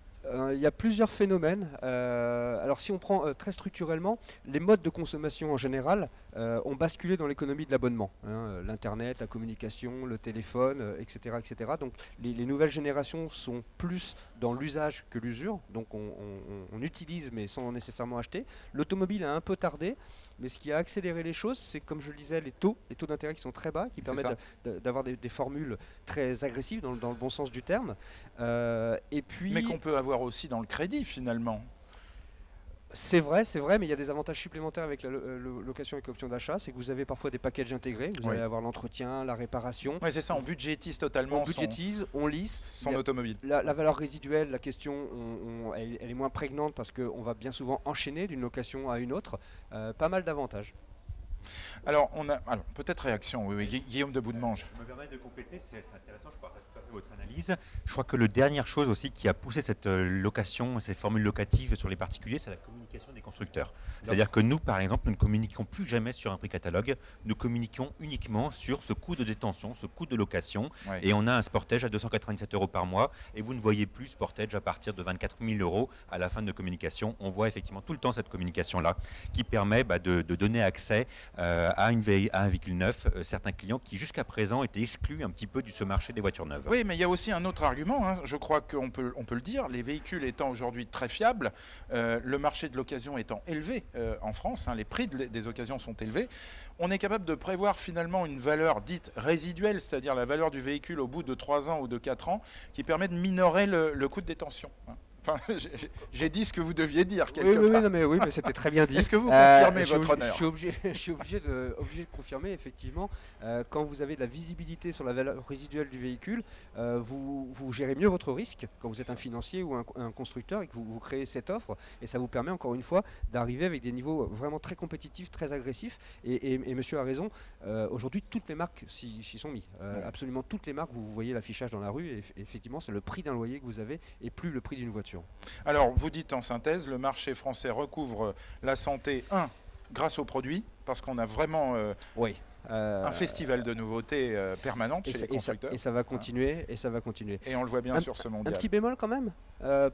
Il y a plusieurs phénomènes. Alors si on prend très structurellement, les modes de consommation en général ont basculé dans l'économie de l'abonnement. Hein, L'Internet, la communication, le téléphone, etc., etc. Donc les nouvelles générations sont plus dans l'usage que l'usure. Donc on utilise mais sans nécessairement acheter. L'automobile a un peu tardé, mais ce qui a accéléré les choses, c'est comme je le disais, les taux d'intérêt qui sont très bas, qui permettent d'avoir des formules très agressives dans le bon sens du terme. Et puis, mais qu'on peut avoir aussi dans le crédit finalement. C'est vrai, mais il y a des avantages supplémentaires avec la location avec option d'achat, c'est que vous avez parfois des packages intégrés, vous allez avoir l'entretien, la réparation. Oui, c'est ça, on budgétise totalement. On budgétise, on lisse. Son automobile. La valeur résiduelle, la question, elle est moins prégnante parce qu'on va bien souvent enchaîner d'une location à une autre. Pas mal d'avantages. Alors, peut-être réaction, oui, Guillaume de Boudemange. Je me permets de compléter, c'est intéressant, je partage tout à fait votre analyse. Je crois que la dernière chose aussi qui a poussé cette location, ces formules locatives sur les particuliers, c'est la communication des constructeurs. C'est-à-dire que nous, par exemple, nous ne communiquons plus jamais sur un prix catalogue, nous communiquons uniquement sur ce coût de détention, ce coût de location, et on a un Sportage à 297 € par mois, et vous ne voyez plus Sportage à partir de 24 000 € à la fin de communication. On voit effectivement tout le temps cette communication-là, qui permet de donner accès à un véhicule neuf, certains clients qui jusqu'à présent étaient exclus un petit peu de ce marché des voitures neuves. Oui, mais il y a aussi un autre argument, hein. Je crois qu'on peut le dire, les véhicules étant aujourd'hui très fiables, le marché de l'occasion étant élevé en France, hein, les prix des occasions sont élevés, on est capable de prévoir finalement une valeur dite résiduelle, c'est-à-dire la valeur du véhicule au bout de 3 ans ou de 4 ans, qui permet de minorer le coût de détention. Hein. Enfin, j'ai dit ce que vous deviez dire quelque part. Oui, mais c'était très bien dit. Est-ce que vous confirmez votre honneur ? Je suis obligé de confirmer, effectivement. Quand vous avez de la visibilité sur la valeur résiduelle du véhicule, vous gérez mieux votre risque quand vous êtes un financier ou un constructeur et que vous créez cette offre. Et ça vous permet, encore une fois, d'arriver avec des niveaux vraiment très compétitifs, très agressifs. Et monsieur a raison, aujourd'hui, toutes les marques s'y sont mis. Absolument toutes les marques, vous voyez l'affichage dans la rue. Et effectivement, c'est le prix d'un loyer que vous avez et plus le prix d'une voiture. Alors, vous dites en synthèse, le marché français recouvre la santé, grâce aux produits, parce qu'on a vraiment Un festival de nouveautés permanente chez les constructeurs. Et ça va continuer, et ça va continuer. Et on le voit bien sur ce mondial. Un petit bémol quand même,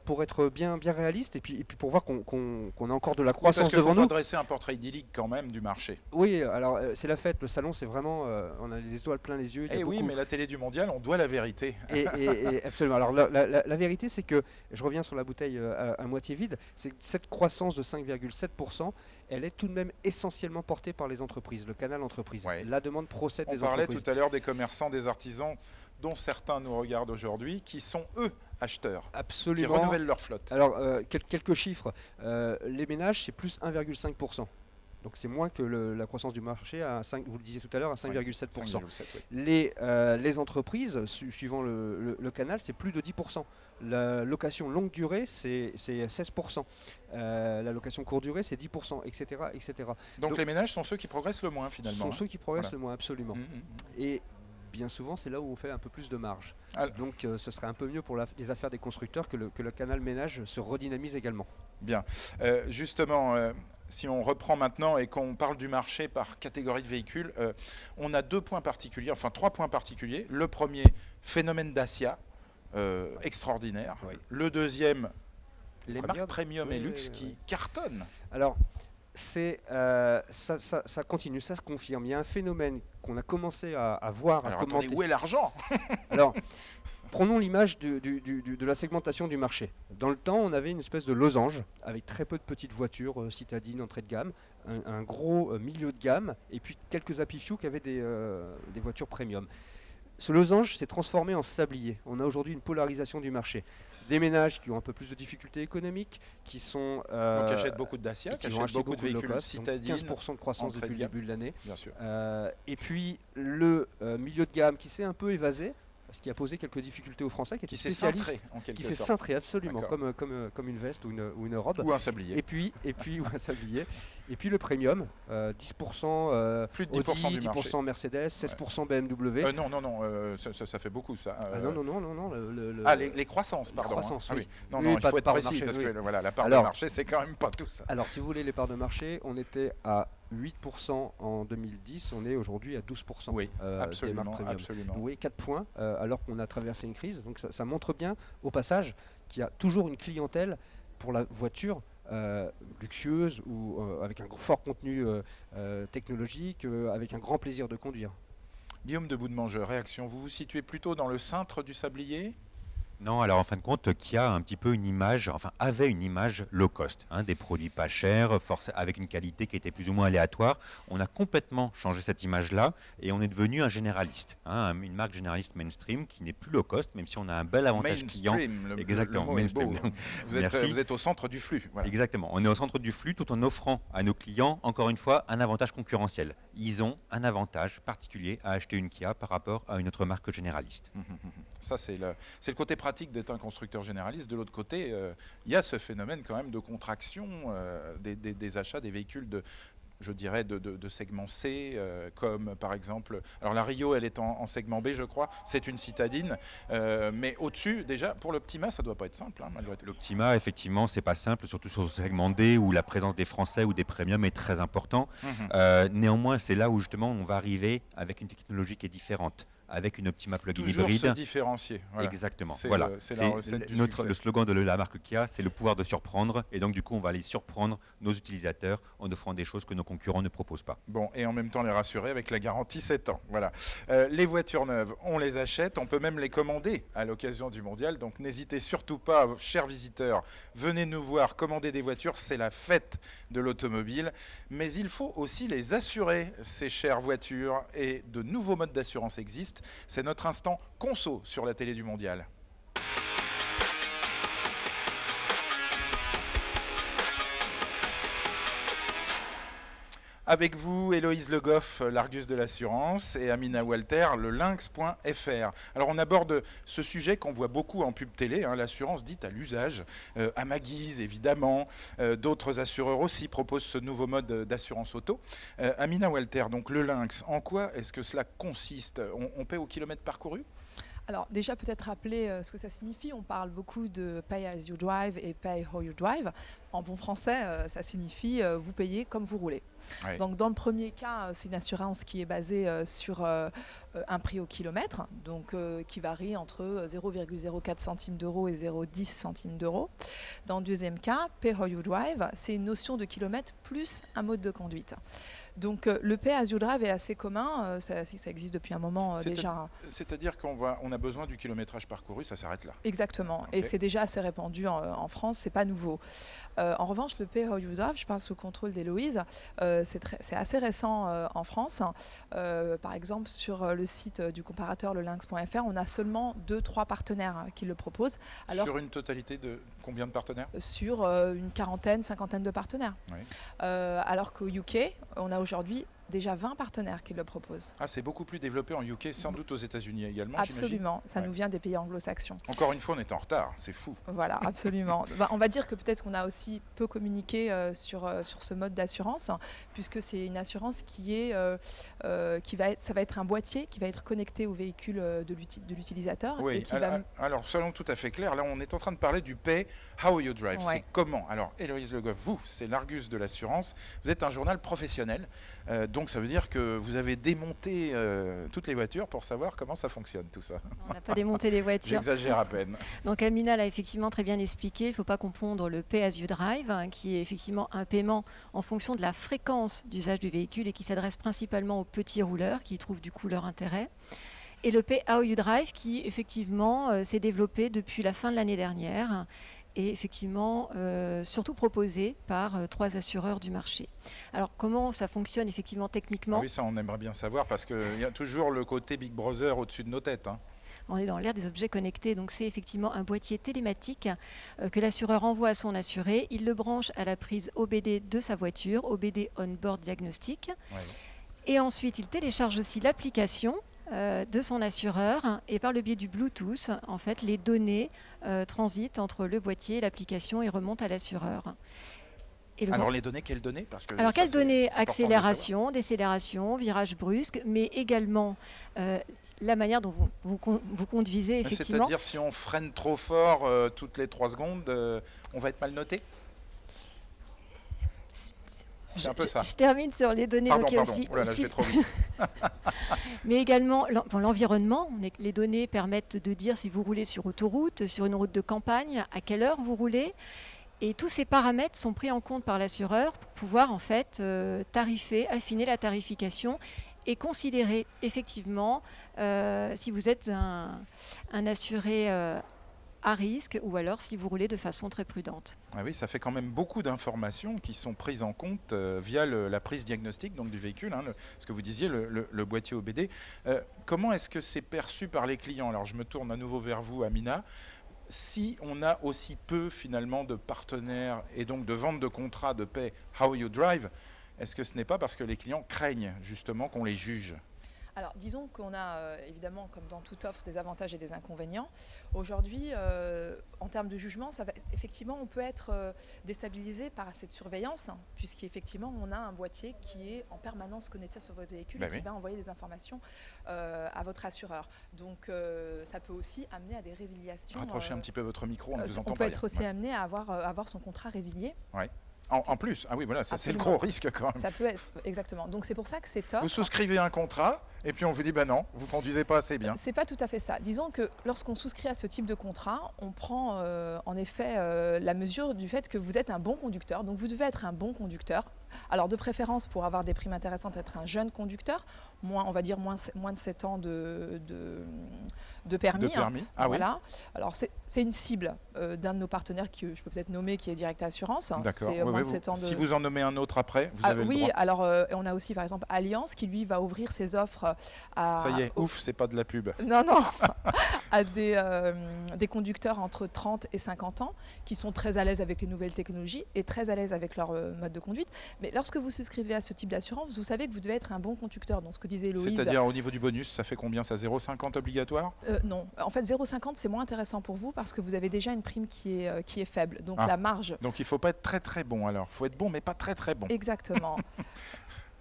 pour être bien réaliste, et puis pour voir qu'on a encore de la Oui, croissance parce que devant faut nous. dresser un portrait idyllique quand même du marché. Oui, alors c'est la fête, le salon c'est vraiment, on a les étoiles plein les yeux. il y a Et oui, beaucoup- mais la télé du mondial, on doit la vérité. et absolument. Alors la vérité, c'est que, je reviens sur la bouteille à moitié vide, c'est que cette croissance de 5,7%, elle est tout de même essentiellement portée par les entreprises, le canal entreprise. Ouais. La demande procède On des parlait entreprises. tout à l'heure des commerçants, des artisans, dont certains nous regardent aujourd'hui, qui sont eux acheteurs, qui Absolument. renouvellent leur flotte. Alors, quelques chiffres. Les ménages, c'est plus 1,5%. Donc c'est moins que la croissance du marché, à 5, vous le disiez tout à l'heure, à 5,7%. 5,7, oui. Les entreprises, suivant le canal, c'est plus de 10%. La location longue durée, c'est 16%. La location courte durée, c'est 10%, etc. etc. Donc les ménages sont ceux qui progressent le moins Ce finalement. sont ceux qui progressent Voilà. le moins, absolument. Et bien souvent, c'est là où on fait un peu plus de marge. Alors- Donc ce serait un peu mieux pour les affaires des constructeurs que le canal ménage se redynamise également. Bien. Justement, si on reprend maintenant et qu'on parle du marché par catégorie de véhicules, on a 2 points particuliers, enfin 3 points particuliers. Le premier, phénomène Dacia, extraordinaire. Oui. Le deuxième, les Premium. marques premium et Oui, luxe oui, qui oui. cartonnent. Alors, ça continue, ça se confirme. Il y a un phénomène qu'on a commencé à voir, à Alors commenter. attendez, où est l'argent? Alors, prenons l'image de la segmentation du marché. Dans le temps, on avait une espèce de losange avec très peu de petites voitures citadines, entrée de gamme, un gros milieu de gamme, et puis quelques Happy-Few qui avaient des voitures premium. Ce losange s'est transformé en sablier. On a aujourd'hui une polarisation du marché. Des ménages qui ont un peu plus de difficultés économiques, qui sont Donc achètent beaucoup de Dacia, et qui qui vont achètent acheter beaucoup de low véhicules cost, donc citadines, 15% de croissance entrée depuis de le gamme. début de l'année. bien sûr. Et puis le milieu de gamme qui s'est un peu évasé, ce qui a posé quelques difficultés aux Français, qui étaient Qui s'est spécialistes, cintré en quelque qui s'est sorte. cintré absolument, D'accord. comme une veste ou une robe. Ou un sablier. Et puis ou un sablier. Et puis le premium, 10% Plus de Audi, 10% du 10% Mercedes, 16% BMW. Non, ça fait beaucoup ça. Ah non, Les croissances, pardon. croissances, Ah oui. Non, Oui, il pas faut de être part de précis, marché, parce oui. que voilà, la part Alors- de marché, c'est quand même pas tout ça. Alors, si vous voulez les parts de marché, on était à 8% en 2010, on est aujourd'hui à 12% Oui, des marques absolument, premium. absolument. Oui, 4 points, alors qu'on a traversé une crise. Donc ça montre bien, au passage, qu'il y a toujours une clientèle pour la voiture luxueuse ou avec un fort contenu technologique, avec un grand plaisir de conduire. Guillaume de Boudemangeur, réaction. Vous vous situez plutôt dans le cintre du sablier? Non, alors en fin de compte, Kia a un petit peu une image, enfin avait une image low cost, des produits pas chers, avec une qualité qui était plus ou moins aléatoire. On a complètement changé cette image-là et on est devenu un généraliste, une marque généraliste mainstream qui n'est plus low cost, même si on a un bel avantage client. Mainstream, Exactement, le mot est beau. mainstream. Vous êtes, Merci. vous êtes au centre du flux. Voilà. Exactement, on est au centre du flux tout en offrant à nos clients, encore une fois, un avantage concurrentiel. Ils ont un avantage particulier à acheter une Kia par rapport à une autre marque généraliste. Ça, c'est le côté pratique d'être un constructeur généraliste. De l'autre côté, il y a ce phénomène quand même de contraction des achats des véhicules je dirais, de segment C, comme par exemple... Alors la Rio, elle est en segment B, je crois. C'est une citadine. Mais au-dessus, déjà, pour l'Optima, ça ne doit pas être simple, malgré tout. L'Optima, effectivement, c'est pas simple, surtout sur ce segment D où la présence des Français ou des premiums est très important. Néanmoins, c'est là où justement on va arriver avec une technologie qui est différente, avec une Optima plug-in Toujours hybride. se différencier. Voilà. Exactement. C'est Voilà. c'est la recette du succès. Le slogan de la marque Kia, c'est le pouvoir de surprendre. Et donc, du coup, on va aller surprendre nos utilisateurs en offrant des choses que nos concurrents ne proposent pas. Bon, et en même temps les rassurer avec la garantie 7 ans. Voilà. Les voitures neuves, on les achète, on peut même les commander à l'occasion du mondial. Donc n'hésitez surtout pas, chers visiteurs, venez nous voir, commander des voitures, c'est la fête de l'automobile. Mais il faut aussi les assurer, ces chères voitures, et de nouveaux modes d'assurance existent. C'est notre instant conso sur la télé du mondial. Avec vous, Héloïse Le Goff, l'Argus de l'assurance, et Amina Walter, le lynx.fr. Alors on aborde ce sujet qu'on voit beaucoup en pub télé, l'assurance dite à l'usage, à ma guise évidemment. D'autres assureurs aussi proposent ce nouveau mode d'assurance auto. Amina Walter, donc le lynx, en quoi est-ce que cela consiste? On paie au kilomètre parcouru? Alors déjà peut-être rappeler ce que ça signifie. On parle beaucoup de pay as you drive et pay how you drive. En bon français, ça signifie vous payez comme vous roulez. Ouais. Donc dans le premier cas, c'est une assurance qui est basée sur un prix au kilomètre, donc qui varie entre 0,04 centimes d'euros et 0,10 centimes d'euros. Dans le deuxième cas, Pay How You Drive, c'est une notion de kilomètre plus un mode de conduite. Donc le Pay As You Drive est assez commun, ça existe depuis un moment déjà. C'est-à-dire qu'on a besoin du kilométrage parcouru, ça s'arrête là. Exactement, Ok. et c'est déjà assez répandu en France, c'est pas nouveau. En revanche, le Pay How You Drive, je parle sous contrôle d'Héloïse, c'est assez récent en France. Par exemple, sur le site du comparateur lelynx.fr, on a seulement 2-3 partenaires qui le proposent. Alors, Sur une totalité de combien de partenaires? sur une quarantaine, cinquantaine de partenaires. Oui. Alors qu'au UK, on a aujourd'hui déjà 20 partenaires qui le proposent. Ah, c'est beaucoup plus développé en UK, sans doute aux États-Unis également, j'imagine. Absolument, ça Ouais. nous vient des pays anglo-saxons. Encore une fois, on est en retard, c'est fou. Voilà, absolument. On va dire que peut-être qu'on a aussi peu communiqué sur ce mode d'assurance, puisque c'est une assurance ça va être un boîtier qui va être connecté au véhicule de l'utilisateur. Oui, Et qui alors soyons tout à fait clairs, là on est en train de parler du Pay How You Drive. Ouais. C'est comment? Alors Héloïse Le Goff, vous, c'est l'Argus de l'assurance, vous êtes un journal professionnel, donc ça veut dire que vous avez démonté toutes les voitures pour savoir comment ça fonctionne tout ça. On n'a pas démonté les voitures. J'exagère à peine. Donc Amina l'a effectivement très bien expliqué. Il ne faut pas confondre le Pay As You Drive, qui est effectivement un paiement en fonction de la fréquence d'usage du véhicule et qui s'adresse principalement aux petits rouleurs qui y trouvent du coup leur intérêt. Et le Pay How You Drive qui effectivement s'est développé depuis la fin de l'année dernière et effectivement surtout proposé par 3 assureurs du marché. Alors comment ça fonctionne effectivement techniquement? Ah oui, ça on aimerait bien savoir parce qu'il y a toujours le côté Big Brother au-dessus de nos têtes. Hein. On est dans l'ère des objets connectés, donc c'est effectivement un boîtier télématique que l'assureur envoie à son assuré. Il le branche à la prise OBD de sa voiture, OBD On-Board Diagnostic. Ouais. Et ensuite, il télécharge aussi l'application de son assureur et par le biais du Bluetooth, en fait, les données transitent entre le boîtier et l'application et remontent à l'assureur. Et Alors les données, quelles données? Parce que alors ça, quelles c'est données? important de Accélération, décélération, virage brusque, mais également la manière dont vous conduisez savoir. effectivement. C'est-à-dire si on freine trop fort toutes les 3 secondes, on va être mal noté? C'est un peu ça. Je termine sur les données. Pardon, donc il y a pardon. aussi, Oh là là, je vais trop vite. mais également l'environnement. Les données permettent de dire si vous roulez sur autoroute, sur une route de campagne, à quelle heure vous roulez. Et tous ces paramètres sont pris en compte par l'assureur pour pouvoir en fait tarifer, affiner la tarification et considérer effectivement si vous êtes un assuré à risque ou alors si vous roulez de façon très prudente. Ah oui, ça fait quand même beaucoup d'informations qui sont prises en compte via la prise diagnostique donc, du véhicule, hein, ce que vous disiez, le boîtier OBD. Comment est-ce que c'est perçu par les clients? Alors je me tourne à nouveau vers vous, Amina. Si on a aussi peu finalement de partenaires et donc de vente de contrats de Pay How You Drive, est-ce que ce n'est pas parce que les clients craignent justement qu'on les juge? Alors, disons qu'on a évidemment, comme dans toute offre, des avantages et des inconvénients. Aujourd'hui, en termes de jugement, effectivement, on peut être déstabilisé par cette surveillance, puisqu'effectivement, on a un boîtier qui est en permanence connecté sur votre véhicule et qui va envoyer des informations à votre assureur. Donc, ça peut aussi amener à des résiliations. Rapprochez un petit peu votre micro, on ne vous entend on pas peut bien. être aussi amené à avoir son contrat résilié. Ouais. En plus, ah oui, voilà, ça c'est le Absolument. gros risque quand même. Ça peut être, exactement. Donc, c'est pour ça que cette offre... Vous souscrivez un contrat et puis on vous dit, bah non, vous conduisez pas assez bien. C'est pas tout à fait ça. Disons que lorsqu'on souscrit à ce type de contrat, on prend en effet la mesure du fait que vous êtes un bon conducteur. Donc vous devez être un bon conducteur. Alors de préférence pour avoir des primes intéressantes, être un jeune conducteur, on va dire moins de 7 ans de permis. De permis, ah voilà. Alors c'est une cible d'un de nos partenaires que je peux peut-être nommer, qui est Direct Assurance. D'accord. C'est Oui, moins oui, de 7 ans de... Si vous en nommez un autre après, vous avez le oui, droit. alors on a aussi par exemple Alliance qui lui va ouvrir ses offres à... Ça y est, ouf, c'est pas de la pub. Non, à des conducteurs entre 30 et 50 ans qui sont très à l'aise avec les nouvelles technologies et très à l'aise avec leur mode de conduite. Mais lorsque vous souscrivez à ce type d'assurance, vous savez que vous devez être un bon conducteur. Donc ce que disait Héloïse... C'est-à-dire au niveau du bonus, ça fait combien ça? 0,50 obligatoire? Non, en fait 0,50 c'est moins intéressant pour vous parce que vous avez déjà une prime qui est faible. Donc la marge... Donc il ne faut pas être très très bon alors. Il faut être bon mais pas très très bon. Exactement.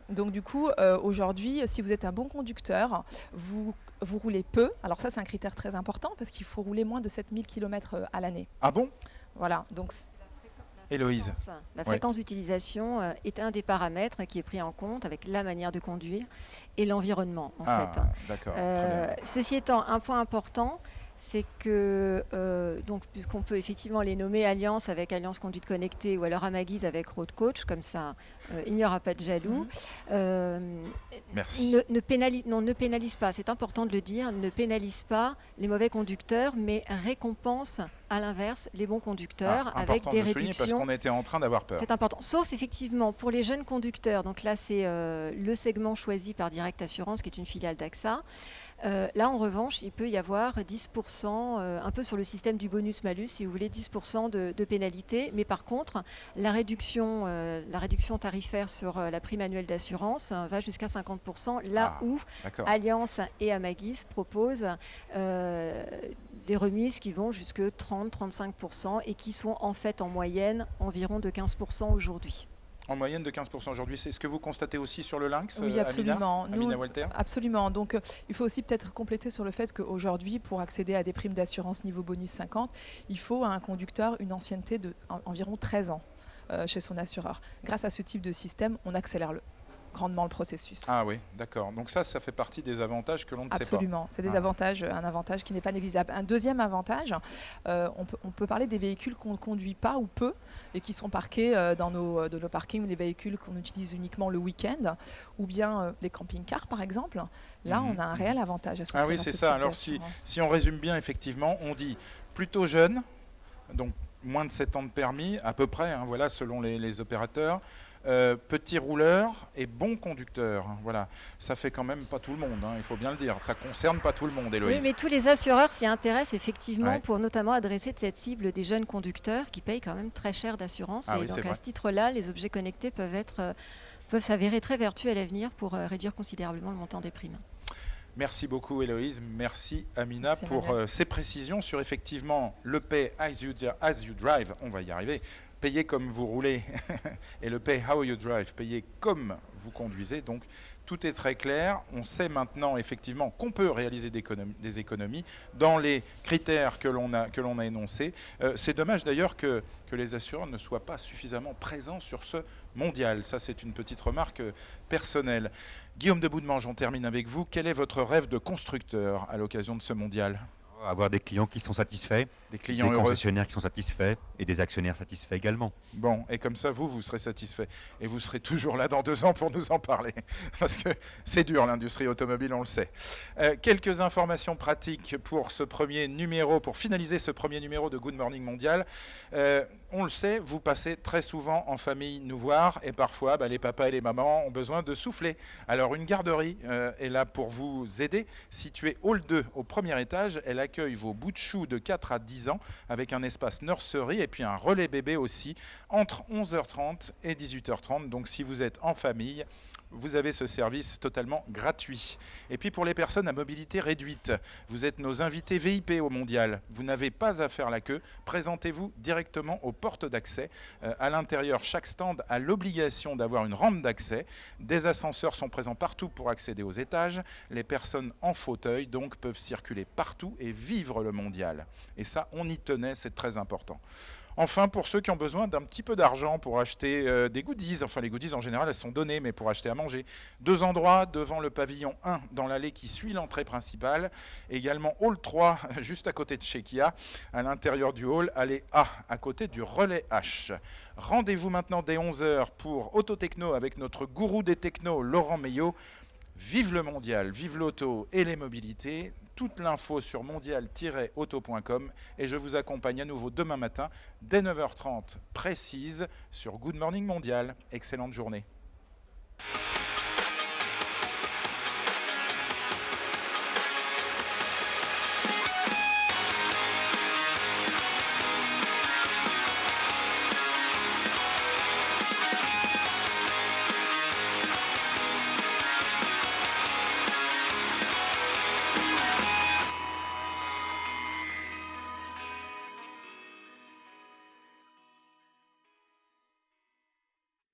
Donc du coup, aujourd'hui, si vous êtes un bon conducteur, vous roulez peu. Alors ça, c'est un critère très important parce qu'il faut rouler moins de 7000 km à l'année. Ah bon? Voilà. Donc Héloïse. La fréquence d'utilisation est un des paramètres qui est pris en compte avec la manière de conduire et l'environnement en fait. D'accord. Très bien. Ceci étant, un point important, c'est que, donc, puisqu'on peut effectivement les nommer Alliance avec Alliance Conduite Connectée ou alors Amaguise avec Road Coach, comme ça il n'y aura pas de jaloux. Merci. Ne pénalise pas, c'est important de le dire, ne pénalise pas les mauvais conducteurs, mais récompense à l'inverse les bons conducteurs avec des réductions. Parce qu'on était en train d'avoir peur. C'est important, sauf effectivement pour les jeunes conducteurs. Donc là, c'est le segment choisi par Direct Assurance, qui est une filiale d'AXA. Là, en revanche, il peut y avoir 10%, un peu sur le système du bonus-malus, si vous voulez, 10% de pénalité. Mais par contre, la réduction tarifaire sur la prime annuelle d'assurance va jusqu'à 50%, là où Alliance et Amaguise proposent des remises qui vont jusque 30-35% et qui sont en fait en moyenne environ de 15% aujourd'hui. En moyenne de 15% aujourd'hui, c'est ce que vous constatez aussi sur le Lynx, oui, absolument. Amina Walter ? Absolument. Donc, il faut aussi peut-être compléter sur le fait qu'aujourd'hui, pour accéder à des primes d'assurance niveau bonus 50, il faut à un conducteur une ancienneté d'environ 13 ans chez son assureur. Grâce à ce type de système, on accélère grandement le processus. Ah oui, d'accord. Donc ça fait partie des avantages que l'on ne sait pas. Absolument, c'est des avantages, un avantage qui n'est pas négligeable. Un deuxième avantage, on peut parler des véhicules qu'on ne conduit pas ou peu et qui sont parqués dans nos parkings, les véhicules qu'on utilise uniquement le week-end, ou bien les camping-cars par exemple. Là, on a un réel avantage à souscrire. Ah oui, c'est ça. Alors si on résume bien, effectivement, on dit plutôt jeune, donc moins de 7 ans de permis, à peu près, voilà, selon les opérateurs. Petit rouleur et bon conducteur. Voilà. Ça fait quand même pas tout le monde, il faut bien le dire. Ça concerne pas tout le monde, Héloïse. Oui, mais tous les assureurs s'y intéressent effectivement pour notamment adresser cette cible des jeunes conducteurs qui payent quand même très cher d'assurance. Et donc à ce titre-là, les objets connectés peuvent s'avérer très vertueux à l'avenir pour réduire considérablement le montant des primes. Merci beaucoup Héloïse, merci Amina pour ces précisions sur effectivement le Pay as you drive, on va y arriver. Payez comme vous roulez et le Pay how you drive, payez comme vous conduisez. Donc tout est très clair. On sait maintenant effectivement qu'on peut réaliser des économies dans les critères que l'on a énoncés. C'est dommage d'ailleurs que les assureurs ne soient pas suffisamment présents sur ce mondial. Ça, c'est une petite remarque personnelle. Guillaume de Boudemange, on termine avec vous. Quel est votre rêve de constructeur à l'occasion de ce mondial ? Avoir des clients qui sont satisfaits, des clients des heureux, concessionnaires qui sont satisfaits et des actionnaires satisfaits également. Bon, et comme ça, vous serez satisfait. Et vous serez toujours là dans 2 ans pour nous en parler. Parce que c'est dur, l'industrie automobile, on le sait. Quelques informations pratiques pour ce premier numéro, pour finaliser ce premier numéro de Good Morning Mondial. On le sait, vous passez très souvent en famille nous voir et parfois les papas et les mamans ont besoin de souffler. Alors une garderie est là pour vous aider. Située Hall 2 au premier étage, elle accueille vos bouts de choux de 4 à 10 ans avec un espace nursery et puis un relais bébé aussi entre 11h30 et 18h30. Donc si vous êtes en famille, vous avez ce service totalement gratuit. Et puis pour les personnes à mobilité réduite, vous êtes nos invités VIP au Mondial. Vous n'avez pas à faire la queue. Présentez-vous directement aux portes d'accès. À l'intérieur, chaque stand a l'obligation d'avoir une rampe d'accès. Des ascenseurs sont présents partout pour accéder aux étages. Les personnes en fauteuil donc peuvent circuler partout et vivre le Mondial. Et ça, on y tenait, c'est très important. Enfin, pour ceux qui ont besoin d'un petit peu d'argent pour acheter des goodies, enfin les goodies en général elles sont données, mais pour acheter à manger, 2 endroits devant le pavillon 1 dans l'allée qui suit l'entrée principale, également Hall 3 juste à côté de chez Kia, à l'intérieur du hall, allée A à côté du relais H. Rendez-vous maintenant dès 11h pour Autotechno avec notre gourou des technos Laurent Meillot. Vive le mondial, vive l'auto et les mobilités. Toute l'info sur mondial-auto.com et je vous accompagne à nouveau demain matin dès 9h30 précise sur Good Morning Mondial. Excellente journée.